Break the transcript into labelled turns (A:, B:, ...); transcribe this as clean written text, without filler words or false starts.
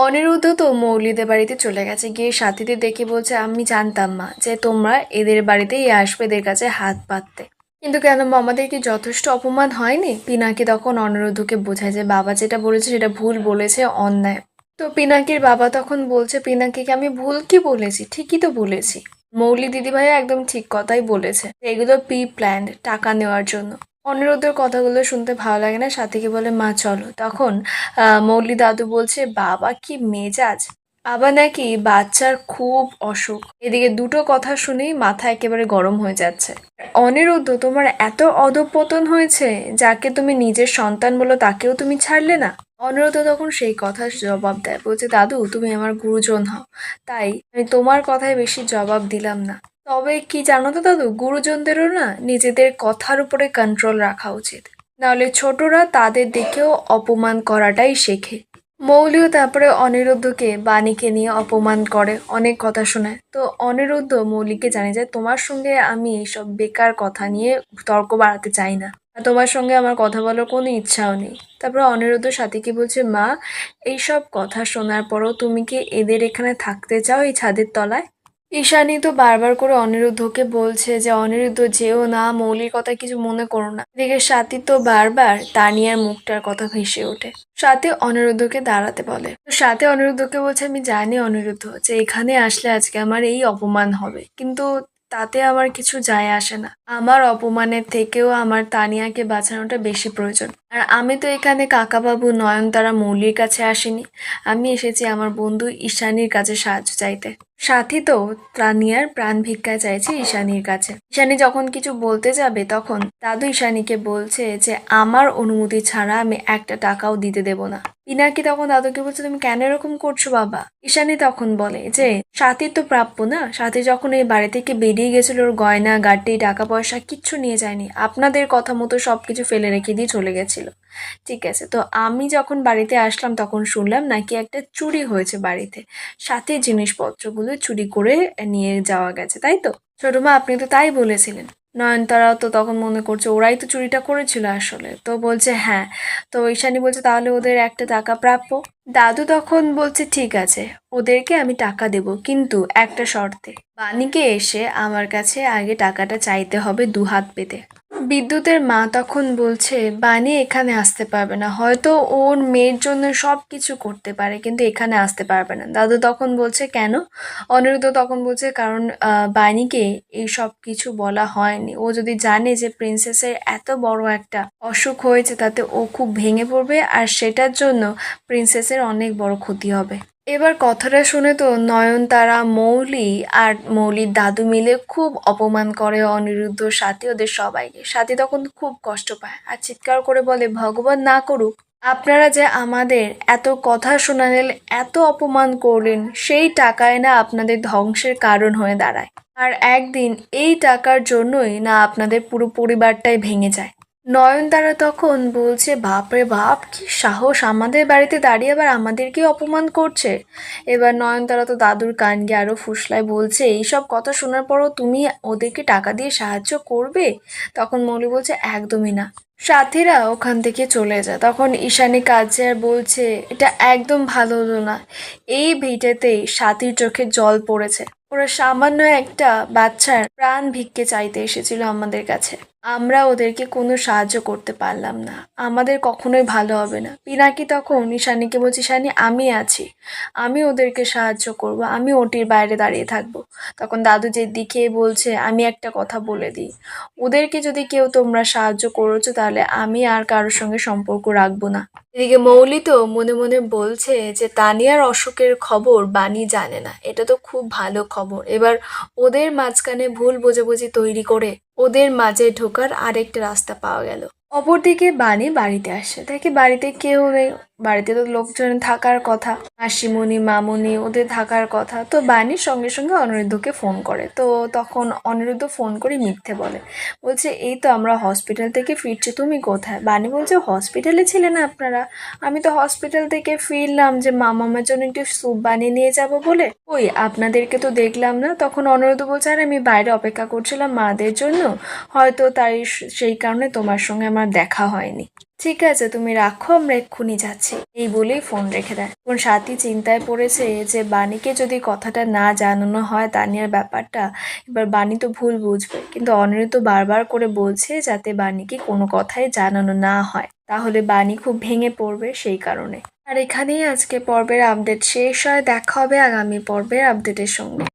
A: অনিরুদ্ধ তো মৌলিদের বাড়িতে চলে গেছে, গিয়ে সাথীদের দেখে বলছে আমি জানতাম মা যে তোমরা এদের বাড়িতেই আসবে এদের কাছে হাত পাততে, কিন্তু কেন মা, আমাদের কি যথেষ্ট অপমান হয়নি? পিনাকি তখন অনিরুদ্ধকে বোঝায় যে বাবা যেটা বলেছে সেটা ভুল বলেছে, অন্যায়। তো পিনাকির বাবা তখন বলছে পিনাকিকে আমি ভুল কি বলেছি, ঠিকই তো বলেছি। মৌলি দিদিভাই একদম ঠিক কথাই বলেছে, এগুলো প্রি প্ল্যান্ড টাকা নেওয়ার জন্য। অনিরুদ্ধের কথাগুলো শুনতে ভালো লাগে না, সাথীকে বলে মা চলো। তখন মৌলি দাদু বলছে বাবা কি মেজাজ, আবার নাকি বাচ্চার খুব অসুখ। এদিকে দুটো কথা শুনেই মাথা একেবারে গরম হয়ে যাচ্ছে। অনিরুদ্ধ, তোমার এত অধঃপতন হয়েছে, যাকে তুমি নিজের সন্তান বলো তাকেও তুমি ছাড়লে না। অনিরুদ্ধ তখন সেই কথা জবাব দেয়, বলছে দাদু তুমি আমার গুরুজন হও, তাই আমি তোমার কথায় বেশি জবাব দিলাম না। তবে কি জানো তো দাদু, গুরুজনদেরও না নিজেদের কথার উপরে কন্ট্রোল রাখা উচিত, নাহলে ছোটরা তাদের দেখেও অপমান করাটাই শেখে। মৌলিও তারপরে অনিরুদ্ধকে বাণীকে নিয়ে অপমান করে, অনেক কথা শোনায়। তো অনিরুদ্ধ মৌলিকে জানে যে তোমার সঙ্গে আমি এইসব বেকার কথা নিয়ে তর্ক বাড়াতে চাই না, আর তোমার সঙ্গে আমার কথা বলার কোনো ইচ্ছাও নেই। তারপরে অনিরুদ্ধ সাথীকে বলছে মা, এইসব কথা শোনার পরও তুমি কি এদের এখানে থাকতে চাও এই ছাদের তলায়? ঈশানী তো বারবার করে অনিরুদ্ধকে বলছে যে অনিরুদ্ধ যেও না, মৌলির কথা কিছু মনে করো না। এদিকে স্বাতী তো বারবার তানিয়ার মুখটার কথা ভেসে ওঠে। স্বাতী অনিরুদ্ধকে দাঁড়াতে বলে, তো স্বাতী অনিরুদ্ধকে বলছে আমি জানি অনিরুদ্ধ যে এখানে আসলে আজকে আমার এই অপমান হবে, কিন্তু তাতে আমার কিছু যায় আসে না। আমার অপমানের থেকেও আমার তানিয়াকে বাঁচানোটা বেশি প্রয়োজন। আর আমি তো এখানে কাকাবাবু নয়নতারা মৌলির কাছে আসিনি, আমি এসেছি আমার বন্ধু ঈশানীর কাছে সাহায্য চাইতে। সাথী তো তানিয়ার প্রাণ ভিক্ষা চাইছে ঈশানীর কাছে। ঈশানী যখন কিছু বলতে যাবে তখন দাদু ঈশানীকে বলছে যে আমার অনুমতি ছাড়া আমি একটা টাকাও দিতে দেব না। পিনাকি তখন দাদুকে বলছে তুমি কেন এরকম করছো বাবা? ঈশানী তখন বলে যে সাথীর তো প্রাপ্য না, সাথী যখন এই বাড়ি থেকে বেরিয়ে গেছিল ওর গয়না গাটি টাকা পয়সা কিচ্ছু নিয়ে যায়নি, আপনাদের কথা মতো সবকিছু ফেলে রেখে দিয়ে চলে গেছিল। ঠিক আছে, তো আমি যখন বাড়িতে আসলাম তখন শুনলাম নাকি একটা চুরি হয়েছে বাড়িতে, সাথে জিনিসপত্রগুলো চুরি করে নিয়ে যাওয়া গেছে, তাই তো? ছোট মা আপনি তো তাই বলেছিলেন। নয়নতারাও তো তখন মনে করছে ওরাই তো চুরিটা করেছিল আসলে, তো বলছে হ্যাঁ। তো ঈশানী বলছে তাহলে ওদের একটা টাকা প্রাপ্য। দাদু তখন বলছে ঠিক আছে, ওদেরকে আমি টাকা দেব, কিন্তু একটা শর্তে, বাণীকে এসে আমার কাছে আগে টাকাটা চাইতে হবে দুহাত পেতে। বিদ্যুতের মা তখন বলছে বাণী এখানে আসতে পারবে না, হয়তো ওর মেয়ের জন্য সব কিছু করতে পারে কিন্তু এখানে আসতে পারবে না। দাদু তখন বলছে কেন? অনিরুদ্ধ তখন বলছে কারণ বাণীকে এই সব কিছু বলা হয়নি, ও যদি জানে যে প্রিন্সেসের এত বড় একটা অসুখ হয়েছে তাতে ও খুব ভেঙে পড়বে, আর সেটার জন্য প্রিন্সেসের অনেক বড় ক্ষতি হবে। এবার কথাটা শুনে তো নয়নতারা মৌলি আর মৌলির দাদু মিলে খুব অপমান করে অনিরুদ্ধ সাথী ওদের সবাইকে। সাথী তখন খুব কষ্ট পায় আর চিৎকার করে বলে ভগবান না করুক আপনারা যে আমাদের এত কথা শোনালেন, এত অপমান করলেন, সেই টাকায় না আপনাদের ধ্বংসের কারণ হয়ে দাঁড়ায়, আর একদিন এই টাকার জন্যই না আপনাদের পুরো পরিবারটাই ভেঙে যায়। নয়নতারা তখন বলছে বাপরে বাপ, কি সাহস, আমাদের বাড়িতে দাঁড়িয়ে আবার আমাদেরকে অপমান করছে। এবার নয়নতারা তো দাদুর কান গিয়ে আরো ফুসলায়, বলছে এইসব কথা শোনার পরও তুমি ওদেরকে টাকা দিয়ে সাহায্য করবে? তখন মৌলি বলছে একদমই না। সাথীরা ওখান থেকে চলে যায়। তখন ঈশানী কাজে আর বলছে এটা একদম ভালো হলো না, এই ভিটেতেই সাথীর চোখে জল পড়েছে। ওরা সামান্য একটা বাচ্চার প্রাণ ভিক্ষে চাইতে এসেছিল আমাদের কাছে, আমরা ওদেরকে কোনো সাহায্য করতে পারলাম না, আমাদের কখনোই ভালো হবে না। পিনাকি তখন ঈশানীকে বলছে ঈশানী আমি আছি, আমি ওদেরকে সাহায্য করব, আমি ওটির বাইরে দাঁড়িয়ে থাকবো। তখন দাদু যে দিকে বলছে আমি একটা কথা বলে দিই, ওদেরকে যদি কেউ তোমরা সাহায্য করেছো তাহলে আমি আর কারোর সঙ্গে সম্পর্ক রাখবো না। এদিকে মৌলি তো মনে মনে বলছে যে তানিয়ার অসুখের খবর বাণী জানে না, এটা তো খুব ভালো খবর। এবার ওদের মাঝখানে ভুল বোঝাবুঝি তৈরি করে ওদের মাঝে ঢোকার আরেকটা রাস্তা পাওয়া গেল। অপরদিকে বাণী বাড়িতে আসে, দেখে বাড়িতে কেউ নেই, বাড়িতে তো লোকজন থাকার কথা, মাসিমণি মামুনি ওদের থাকার কথা। তো বাণী সঙ্গে সঙ্গে অনিরুদ্ধকে ফোন করে, তো তখন অনিরুদ্ধ ফোন করে মিথ্যে বলে, বলছে এই তো আমরা হসপিটাল থেকে ফিরছি, তুমি কোথায়? বাণী বলছে হসপিটালে ছিলেন আপনারা? আমি তো হসপিটাল থেকে ফিরলাম যে মামার জন্য একটু স্যুপ বানিয়ে নিয়ে যাব বলে, ওই আপনাদেরকে তো দেখলাম না। তখন অনিরুদ্ধ বলছে আর আমি বাইরে অপেক্ষা করছিলাম মাদের জন্য, হয়তো তাই সেই কারণে তোমার সঙ্গে আমার দেখা হয়নি। ঠিক আছে, তুমি রাখো, আমরা এক্ষুনি যাচ্ছি। এই বলেই ফোন রেখে দেয়। এখন সাথী চিন্তায় পড়েছে যে বাণীকে যদি কথাটা না জানানো হয় তানিয়ার ব্যাপারটা, এবার বাণী তো ভুল বুঝবে, কিন্তু অনিরুদ্ধ বারবার করে বলছে যাতে বাণীকে কোনো কথাই জানানো না হয়, তাহলে বাণী খুব ভেঙে পড়বে সেই কারণে। আর এখানেই আজকে পর্বের আপডেট শেষ হয়। দেখা হবে আগামী পর্বের আপডেটের সঙ্গে।